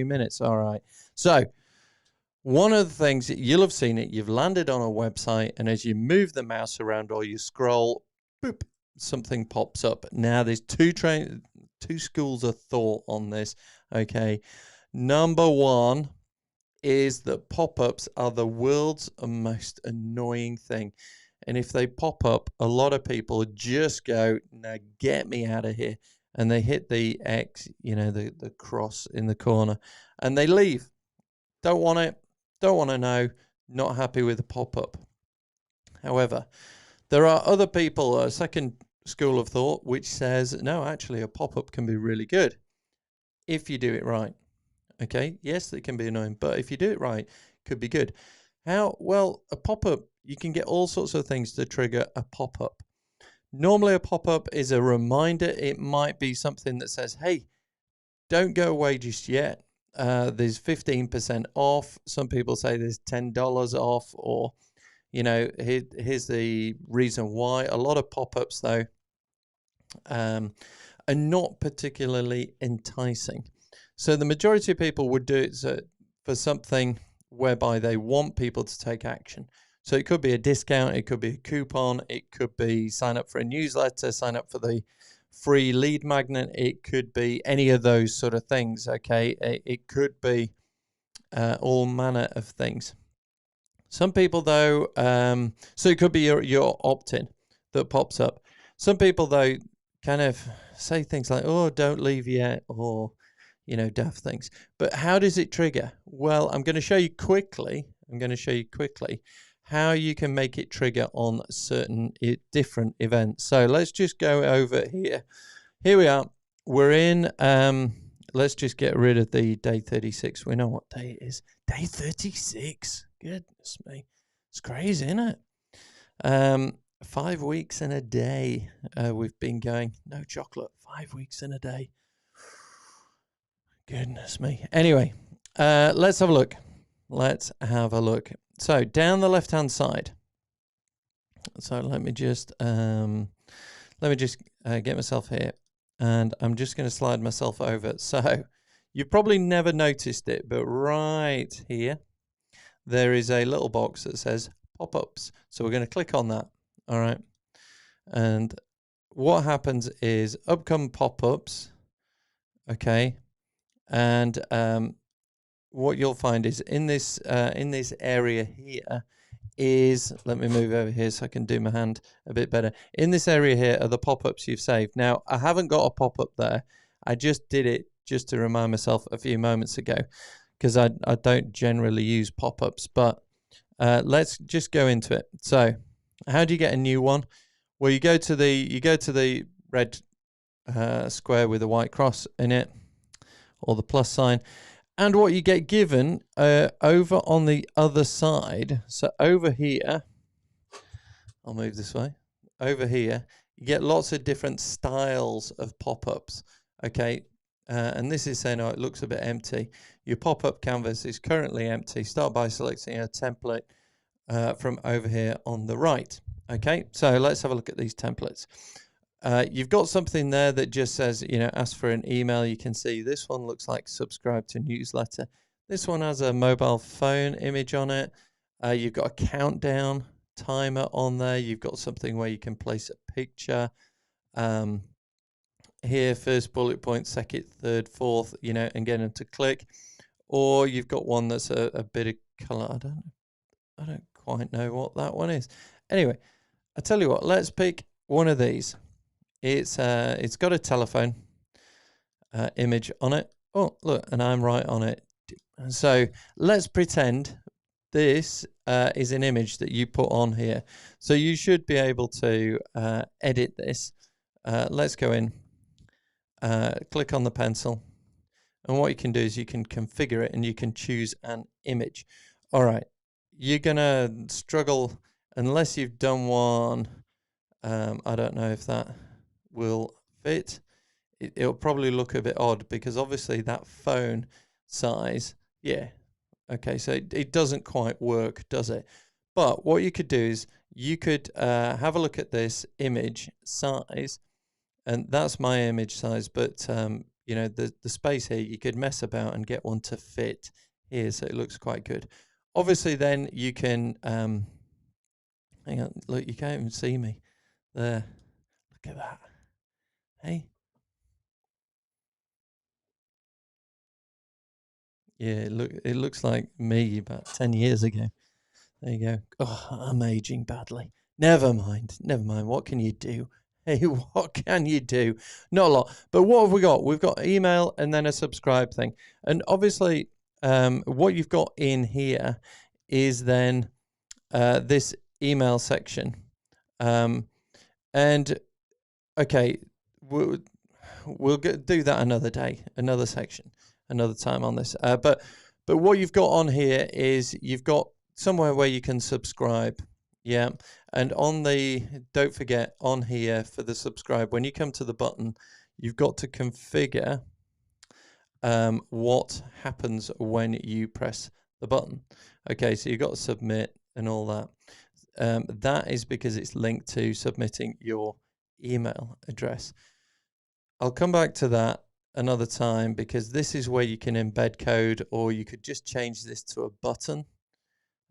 minutes. All right. So one of the things that you'll have seen it, you've landed on a website, and as you move the mouse around or you scroll, boop, something pops up. Now there's two schools of thought on this. Okay. Number one is that pop-ups are the world's most annoying thing. And if they pop up, a lot of people just go, now get me out of here. And they hit the X, the cross in the corner, and they leave. Don't want it. Don't want to know. Not happy with the pop-up. However, there are other people, a second school of thought, which says, no, actually a pop-up can be really good if you do it right. Okay, yes, it can be annoying, but if you do it right, it could be good. How? Well, a pop-up, you can get all sorts of things to trigger a pop-up. Normally a pop-up is a reminder. It might be something that says, hey, don't go away just yet. There's 15% off. Some people say there's $10 off, or, here's the reason why. A lot of pop-ups, though, are not particularly enticing. So the majority of people would do it for something whereby they want people to take action. So it could be a discount, it could be a coupon, it could be sign up for a newsletter, sign up for the free lead magnet, it could be any of those sort of things, okay? It could be all manner of things. Some people, though, so it could be your opt-in that pops up. Some people, though, kind of say things like, oh, don't leave yet, or daft things. But how does it trigger? Well, I'm going to show you quickly how you can make it trigger on certain different events. So let's just go over here. Here we are. We're in, let's just get rid of the day 36. We know what day it is. Day 36. Goodness me. It's crazy, isn't it? 5 weeks in a day we've been going. No chocolate. 5 weeks in a day. Goodness me. Anyway, let's have a look. So down the left-hand side. So let me just get myself here, and I'm just going to slide myself over. So you've probably never noticed it, but right here, there is a little box that says pop-ups. So we're going to click on that. All right. And what happens is up come pop-ups. Okay. And what you'll find is in this area here is, let me move over here so I can do my hand a bit better. In this area here are the pop-ups you've saved. Now, I haven't got a pop-up there. I just did it just to remind myself a few moments ago, because I don't generally use pop-ups, but let's just go into it. So how do you get a new one? Well, you go to the red square with a white cross in it, or the plus sign, and what you get given over on the other side. So over here, I'll move this way. Over here, you get lots of different styles of pop-ups. Okay, and this is saying, oh, it looks a bit empty. Your pop-up canvas is currently empty. Start by selecting a template from over here on the right. Okay, so let's have a look at these templates. You've got something there that just says, ask for an email. You can see this one looks like subscribe to newsletter. This one has a mobile phone image on it. You've got a countdown timer on there. You've got something where you can place a picture. Here, first bullet point, second, third, fourth, and get them to click. Or you've got one that's a bit of color. I don't quite know what that one is. Anyway, I tell you what, let's pick one of these. It's got a telephone image on it. Oh, look, and I'm right on it. So let's pretend this is an image that you put on here. So you should be able to edit this. Let's go in, click on the pencil. And what you can do is you can configure it and you can choose an image. All right, you're going to struggle unless you've done one. I don't know if that will fit. It'll probably look a bit odd because obviously that phone size, yeah. Okay, so it doesn't quite work, does it? But what you could do is you could have a look at this image size, and that's my image size, but you know, the space here, you could mess about and get one to fit here, so it looks quite good. Obviously, then you can, hang on, look, you can't even see me there. Look at that. Hey. Yeah, it looks like me about 10 years ago. There you go. Oh, I'm aging badly. Never mind. Never mind. What can you do? Hey, what can you do? Not a lot. But what have we got? We've got email and then a subscribe thing. And obviously, what you've got in here is then this email section. And okay, we'll do that another day, another section, another time on this. But what you've got on here is you've got somewhere where you can subscribe. Yeah. And on the, don't forget on here for the subscribe, when you come to the button, you've got to configure what happens when you press the button. Okay, so you've got to submit and all that. That is because it's linked to submitting your email address. I'll come back to that another time because this is where you can embed code, or you could just change this to a button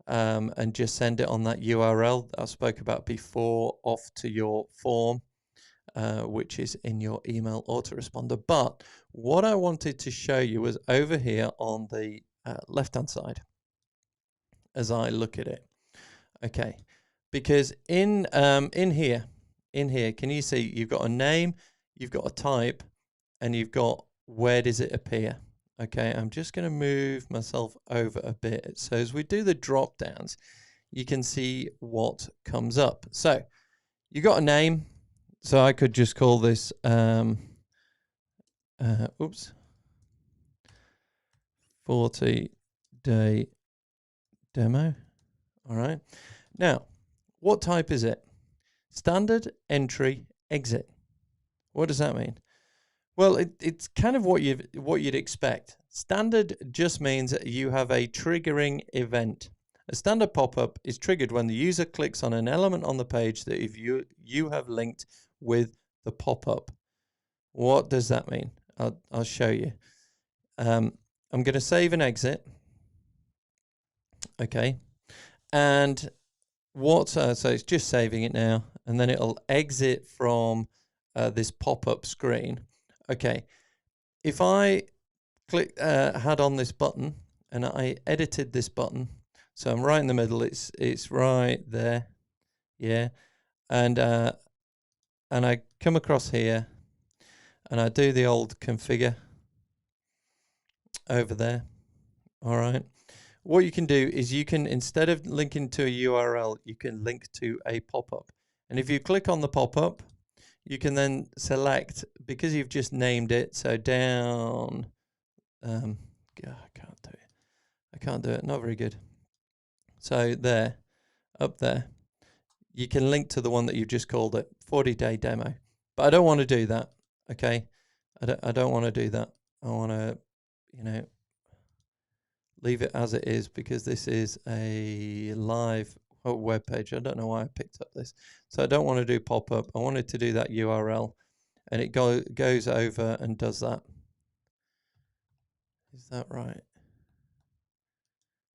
and just send it on that URL that I spoke about before off to your form, which is in your email autoresponder. But what I wanted to show you was over here on the left-hand side as I look at it. Okay, because in here, can you see you've got a name, you've got a type, and you've got where does it appear? Okay, I'm just going to move myself over a bit. So as we do the drop downs, you can see what comes up. So you got a name. So I could just call this, 40-day demo. All right. Now, what type is it? Standard, entry, exit. What does that mean? Well, it's kind of what you'd expect. Standard just means you have a triggering event. A standard pop-up is triggered when the user clicks on an element on the page that if you have linked with the pop-up. What does that mean? I'll show you. I'm going to save and exit. Okay, and so it's just saving it now, and then it'll exit from this pop-up screen. Okay, if I had on this button and I edited this button, so I'm right in the middle, it's right there, yeah, and I come across here and I do the old configure over there. All right, what you can do is you can, instead of linking to a URL, you can link to a pop-up, and if you click on the pop-up, you can then select, because you've just named it, so down, I can't do it. I can't do it. Not very good. So there, up there, you can link to the one that you've just called it, 40-day demo. But I don't want to do that. Okay, I don't want to do that. I want to, leave it as it is because this is a live web page. I don't know why I picked up this. So I don't want to do pop-up. I wanted to do that URL, and it goes over and does that. Is that right?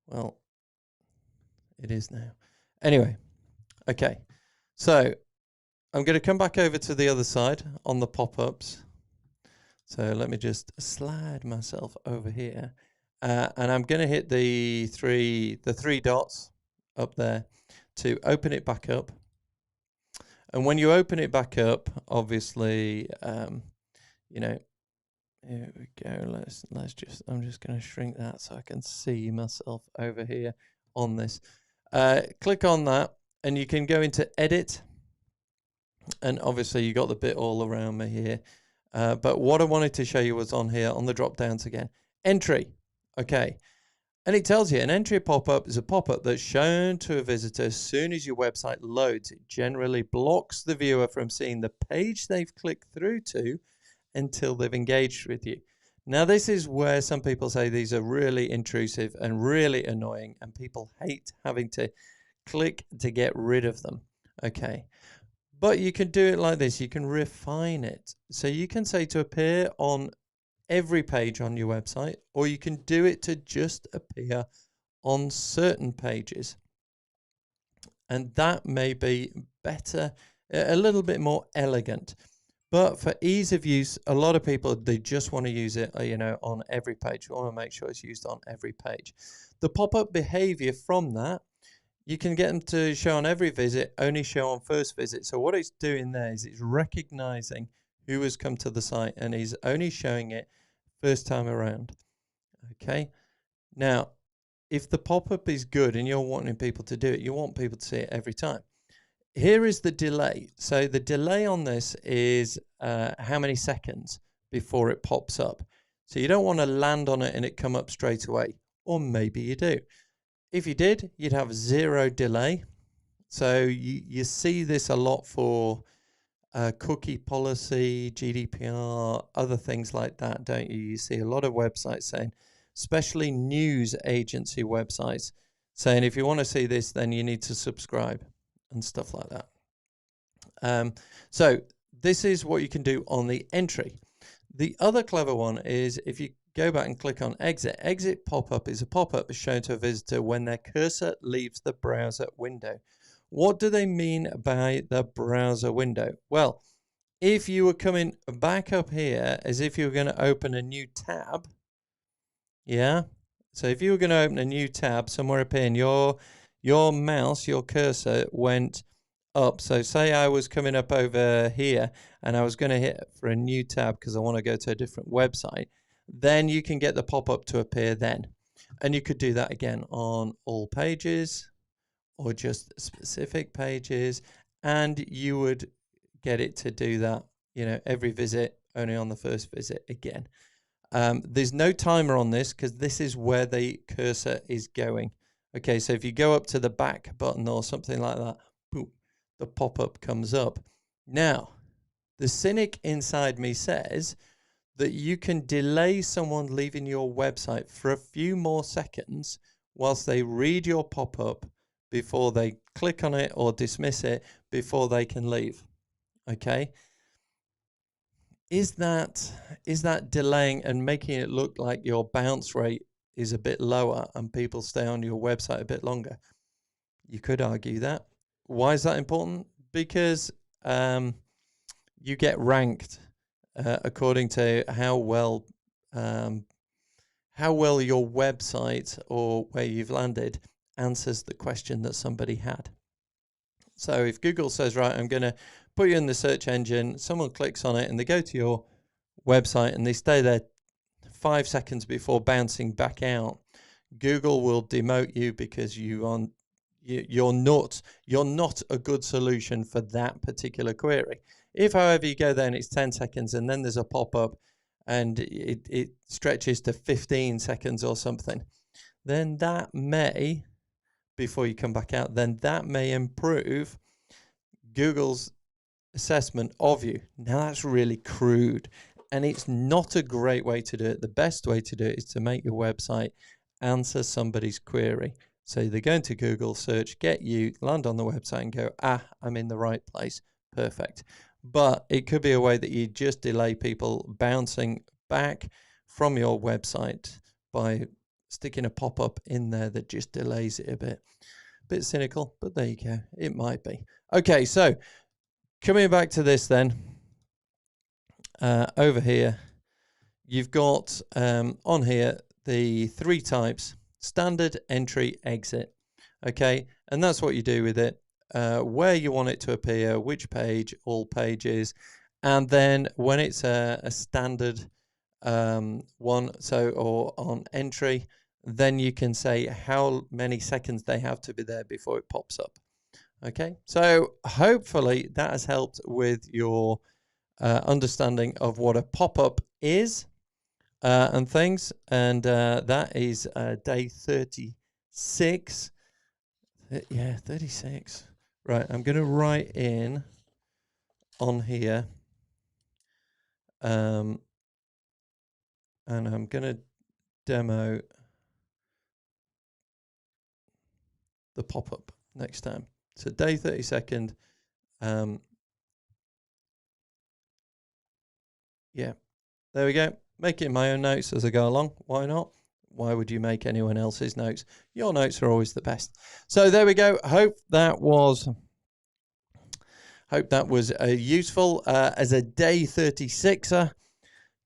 Well, it is now. Anyway, okay. So I'm going to come back over to the other side on the pop-ups. So let me just slide myself over here. And I'm going to hit the three dots up there to open it back up. And when you open it back up, obviously, here we go. I'm just going to shrink that so I can see myself over here on this. Click on that and you can go into edit. And obviously you got the bit all around me here. But what I wanted to show you was on here on the drop downs again. Entry. Okay. And it tells you an entry pop-up is a pop-up that's shown to a visitor as soon as your website loads. It generally blocks the viewer from seeing the page they've clicked through to until they've engaged with you. Now, this is where some people say these are really intrusive and really annoying, and people hate having to click to get rid of them. Okay. But you can do it like this. You can refine it. So you can say to appear on every page on your website, or you can do it to just appear on certain pages. And that may be better, a little bit more elegant. But for ease of use, a lot of people, they just want to use it, on every page. You want to make sure it's used on every page. The pop-up behavior from that, you can get them to show on every visit, only show on first visit. So what it's doing there is it's recognizing who has come to the site and is only showing it first time around. Okay. Now, if the pop-up is good and you're wanting people to do it, you want people to see it every time. Here is the delay. So the delay on this is how many seconds before it pops up. So you don't want to land on it and it come up straight away, or maybe you do. If you did, you'd have 0 delay. So you see this a lot for cookie policy, GDPR, other things like that, don't you? You see a lot of websites saying, especially news agency websites, saying if you want to see this, then you need to subscribe and stuff like that. So this is what you can do on the entry. The other clever one is if you go back and click on exit. Exit pop-up is a pop-up shown to a visitor when their cursor leaves the browser window. What do they mean by the browser window? Well, if you were coming back up here as if you were going to open a new tab, yeah? So if you were going to open a new tab somewhere up here and your mouse, your cursor went up. So say I was coming up over here and I was going to hit for a new tab because I want to go to a different website, then you can get the pop-up to appear then. And you could do that again on all pages or just specific pages, and you would get it to do that, every visit, only on the first visit again. There's no timer on this because this is where the cursor is going. Okay, so if you go up to the back button or something like that, boom, the pop-up comes up. Now, the cynic inside me says that you can delay someone leaving your website for a few more seconds whilst they read your pop-up before they click on it or dismiss it before they can leave. Okay? Is that delaying and making it look like your bounce rate is a bit lower and people stay on your website a bit longer? You could argue that. Why is that important? Because you get ranked according to how well your website or where you've landed answers the question that somebody had. So if Google says, right, I'm going to put you in the search engine, someone clicks on it and they go to your website and they stay there 5 seconds before bouncing back out, Google will demote you because you're not a good solution for that particular query. If, however, you go there and it's 10 seconds and then there's a pop-up and it stretches to 15 seconds or something, then that may, before you come back out, then that may improve Google's assessment of you. Now that's really crude and it's not a great way to do it. The best way to do it is to make your website answer somebody's query. So they go into Google search, get you, land on the website and go, I'm in the right place. Perfect. But it could be a way that you just delay people bouncing back from your website by sticking a pop-up in there that just delays it a bit. Bit cynical, but there you go. It might be. Okay, so coming back to this then, over here, you've got on here the 3 types: standard, entry, exit. Okay, and that's what you do with it, where you want it to appear, which page, all pages, and then when it's a standard one, or on entry, then you can say how many seconds they have to be there before it pops up. Okay, so hopefully that has helped with your understanding of what a pop-up is and things. And that is day 36. Yeah, 36. Right, I'm going to write in on here. And I'm going to demo the pop-up next time. So day 32nd. Yeah, there we go. making my own notes as I go along. Why not? Why would you make anyone else's notes? Your notes are always the best. So there we go. Hope that was useful as a day 36er.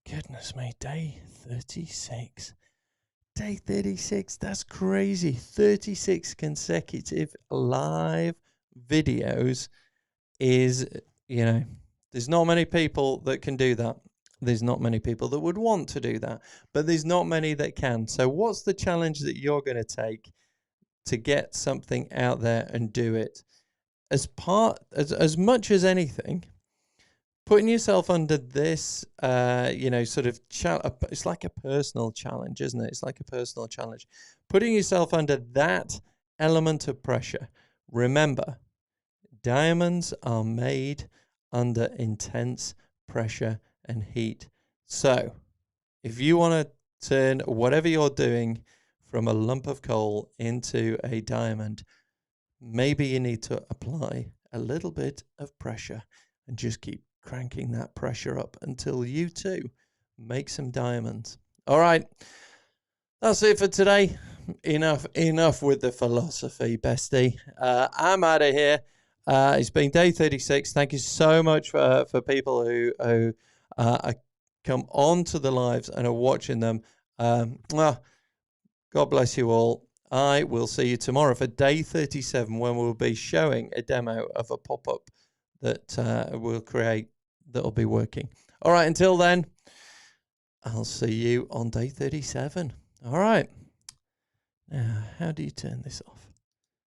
Goodness me, day 36. Day 36, that's crazy. 36 consecutive live videos is, there's not many people that can do that. There's not many people that would want to do that, but there's not many that can. So what's the challenge that you're going to take to get something out there and do it? As much as anything, putting yourself under this, sort of, it's like a personal challenge, isn't it? It's like a personal challenge. Putting yourself under that element of pressure. Remember, diamonds are made under intense pressure and heat. So if you want to turn whatever you're doing from a lump of coal into a diamond, maybe you need to apply a little bit of pressure and just keep cranking that pressure up until you too make some diamonds. All right, that's it for today. Enough with the philosophy, bestie. I'm out of here. It's been day 36. Thank you so much for people who come on to the lives and are watching them. God bless you all. I will see you tomorrow for day 37, when we'll be showing a demo of a pop-up that we'll create that'll be working. All right, until then, I'll see you on day 37. All right. Now, how do you turn this off?